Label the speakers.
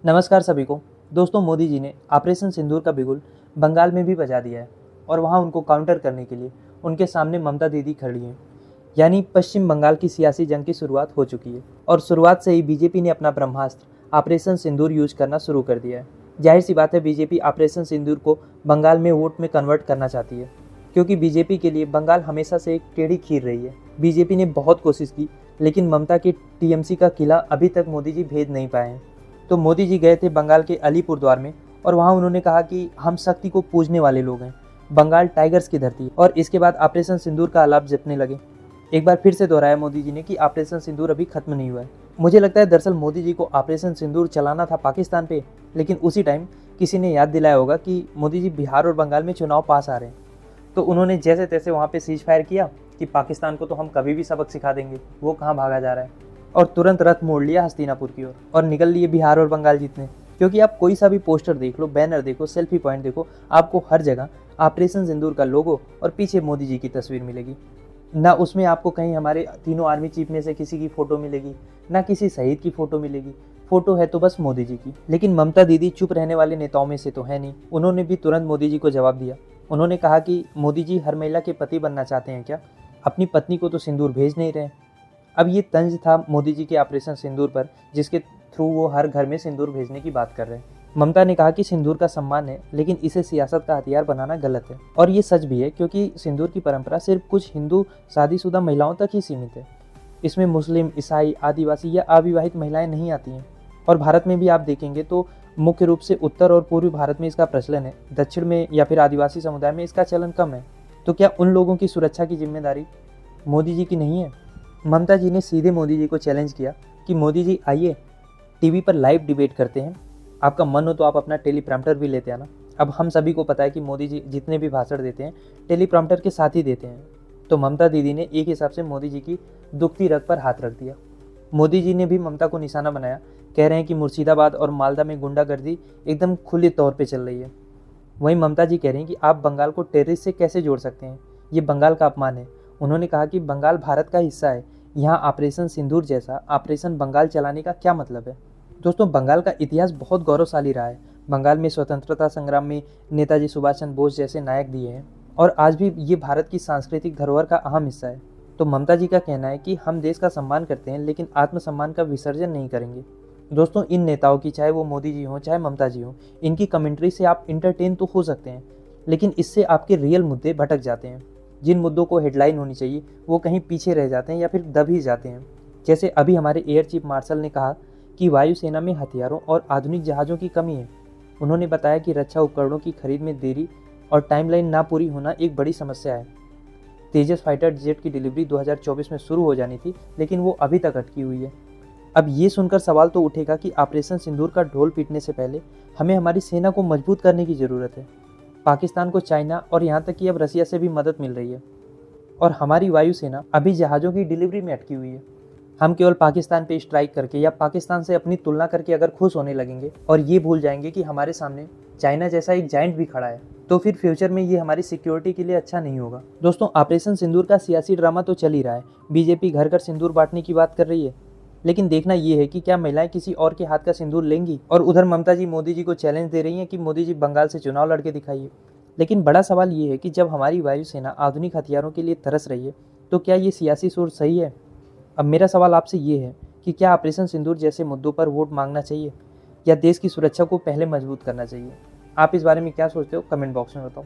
Speaker 1: नमस्कार सभी को। दोस्तों, मोदी जी ने ऑपरेशन सिंदूर का बिगुल बंगाल में भी बजा दिया है और वहां उनको काउंटर करने के लिए उनके सामने ममता दीदी खड़ी हैं। यानी पश्चिम बंगाल की सियासी जंग की शुरुआत हो चुकी है और शुरुआत से ही बीजेपी ने अपना ब्रह्मास्त्र ऑपरेशन सिंदूर यूज करना शुरू कर दिया है। जाहिर सी बात है, बीजेपी ऑपरेशन सिंदूर को बंगाल में वोट में कन्वर्ट करना चाहती है, क्योंकि बीजेपी के लिए बंगाल हमेशा से एक टेढ़ी खीर रही है। बीजेपी ने बहुत कोशिश की, लेकिन ममता के टीएमसी का किला अभी तक मोदी जी भेद नहीं पाए हैं। तो मोदी जी गए थे बंगाल के अलीपुरद्वार में और वहाँ उन्होंने कहा कि हम शक्ति को पूजने वाले लोग हैं, बंगाल टाइगर्स की धरती है। और इसके बाद ऑपरेशन सिंदूर का आलाप जपने लगे। एक बार फिर से दोहराया मोदी जी ने कि ऑपरेशन सिंदूर अभी खत्म नहीं हुआ है। मुझे लगता है दरअसल मोदी जी को ऑपरेशन सिंदूर चलाना था पाकिस्तान पे, लेकिन उसी टाइम किसी ने याद दिलाया होगा कि मोदी जी बिहार और बंगाल में चुनाव पास आ रहे हैं। तो उन्होंने जैसे तैसे वहाँ पे सीज फायर किया कि पाकिस्तान को तो हम कभी भी सबक सिखा देंगे, वो कहाँ भागा जा रहा है, और तुरंत रथ मोड़ लिया हस्तिनापुर की ओर और निकल लिए बिहार और बंगाल जीतने। क्योंकि आप कोई सा भी पोस्टर देख लो, बैनर देखो, सेल्फी पॉइंट देखो, आपको हर जगह ऑपरेशन सिंदूर का लोगो और पीछे मोदी जी की तस्वीर मिलेगी। ना उसमें आपको कहीं हमारे तीनों आर्मी चीफ में से किसी की फ़ोटो मिलेगी, ना किसी शहीद की फ़ोटो मिलेगी। फ़ोटो है तो बस मोदी जी की। लेकिन ममता दीदी चुप रहने वाले नेताओं में से तो है नहीं। उन्होंने भी तुरंत मोदी जी को जवाब दिया। उन्होंने कहा कि मोदी जी हर महिला के पति बनना चाहते हैं क्या? अपनी पत्नी को तो सिंदूर भेज नहीं रहे। अब ये तंज था मोदी जी के ऑपरेशन सिंदूर पर, जिसके थ्रू वो हर घर में सिंदूर भेजने की बात कर रहे हैं। ममता ने कहा कि सिंदूर का सम्मान है, लेकिन इसे सियासत का हथियार बनाना गलत है। और ये सच भी है, क्योंकि सिंदूर की परंपरा सिर्फ कुछ हिंदू शादीशुदा महिलाओं तक ही सीमित है। इसमें मुस्लिम, ईसाई, आदिवासी या अविवाहित महिलाएं नहीं आती हैं। और भारत में भी आप देखेंगे तो मुख्य रूप से उत्तर और पूर्वी भारत में इसका प्रचलन है। दक्षिण में या फिर आदिवासी समुदाय में इसका चलन कम है। तो क्या उन लोगों की सुरक्षा की जिम्मेदारी मोदी जी की नहीं है? ममता जी ने सीधे मोदी जी को चैलेंज किया कि मोदी जी आइए, टीवी पर लाइव डिबेट करते हैं। आपका मन हो तो आप अपना टेलीप्रॉम्प्टर भी लेते आना। अब हम सभी को पता है कि मोदी जी जितने भी भाषण देते हैं टेलीप्रॉम्प्टर के साथ ही देते हैं। तो ममता दीदी ने एक हिसाब से मोदी जी की दुखती रग पर हाथ रख दिया। मोदी जी ने भी ममता को निशाना बनाया। कह रहे हैं कि मुर्शिदाबाद और मालदा में गुंडागर्दी एकदम खुले तौर पर चल रही है। वहीं ममता जी कह रही हैं कि आप बंगाल को टेररिस्ट से कैसे जोड़ सकते हैं, ये बंगाल का अपमान है। उन्होंने कहा कि बंगाल भारत का हिस्सा है, यहाँ ऑपरेशन सिंदूर जैसा ऑपरेशन बंगाल चलाने का क्या मतलब है? दोस्तों, बंगाल का इतिहास बहुत गौरवशाली रहा है। बंगाल में स्वतंत्रता संग्राम में नेताजी सुभाष चंद्र बोस जैसे नायक दिए हैं और आज भी ये भारत की सांस्कृतिक धरोहर का अहम हिस्सा है। तो ममता जी का कहना है कि हम देश का सम्मान करते हैं, लेकिन आत्मसम्मान का विसर्जन नहीं करेंगे। दोस्तों, इन नेताओं की, चाहे वो मोदी जी हों चाहे ममता जी हों, इनकी कमेंट्री से आप इंटरटेन तो हो सकते हैं, लेकिन इससे आपके रियल मुद्दे भटक जाते हैं। जिन मुद्दों को हेडलाइन होनी चाहिए वो कहीं पीछे रह जाते हैं या फिर दब ही जाते हैं। जैसे अभी हमारे एयर चीफ मार्शल ने कहा कि वायुसेना में हथियारों और आधुनिक जहाज़ों की कमी है। उन्होंने बताया कि रक्षा उपकरणों की खरीद में देरी और टाइमलाइन ना पूरी होना एक बड़ी समस्या है। तेजस फाइटर जेट की डिलीवरी 2024 में शुरू हो जानी थी, लेकिन वो अभी तक अटकी हुई है। अब ये सुनकर सवाल तो उठेगा कि ऑपरेशन सिंदूर का ढोल पीटने से पहले हमें हमारी सेना को मजबूत करने की ज़रूरत है। पाकिस्तान को चाइना और यहाँ तक कि अब रसिया से भी मदद मिल रही है, और हमारी वायुसेना अभी जहाज़ों की डिलीवरी में अटकी हुई है। हम केवल पाकिस्तान पे स्ट्राइक करके या पाकिस्तान से अपनी तुलना करके अगर खुश होने लगेंगे और ये भूल जाएंगे कि हमारे सामने चाइना जैसा एक जाइंट भी खड़ा है, तो फिर फ्यूचर में ये हमारी सिक्योरिटी के लिए अच्छा नहीं होगा। दोस्तों, ऑपरेशन सिंदूर का सियासी ड्रामा तो चल ही रहा है। बीजेपी घर घर सिंदूर बांटने की बात कर रही है, लेकिन देखना ये है कि क्या महिलाएं किसी और के हाथ का सिंदूर लेंगी। और उधर ममता जी मोदी जी को चैलेंज दे रही हैं कि मोदी जी बंगाल से चुनाव लड़के दिखाइए। लेकिन बड़ा सवाल ये है कि जब हमारी वायुसेना आधुनिक हथियारों के लिए तरस रही है, तो क्या ये सियासी सोच सही है? अब मेरा सवाल आपसे ये है कि क्या ऑपरेशन सिंदूर जैसे मुद्दों पर वोट मांगना चाहिए या देश की सुरक्षा को पहले मजबूत करना चाहिए? आप इस बारे में क्या सोचते हो? कमेंट बॉक्स में बताओ।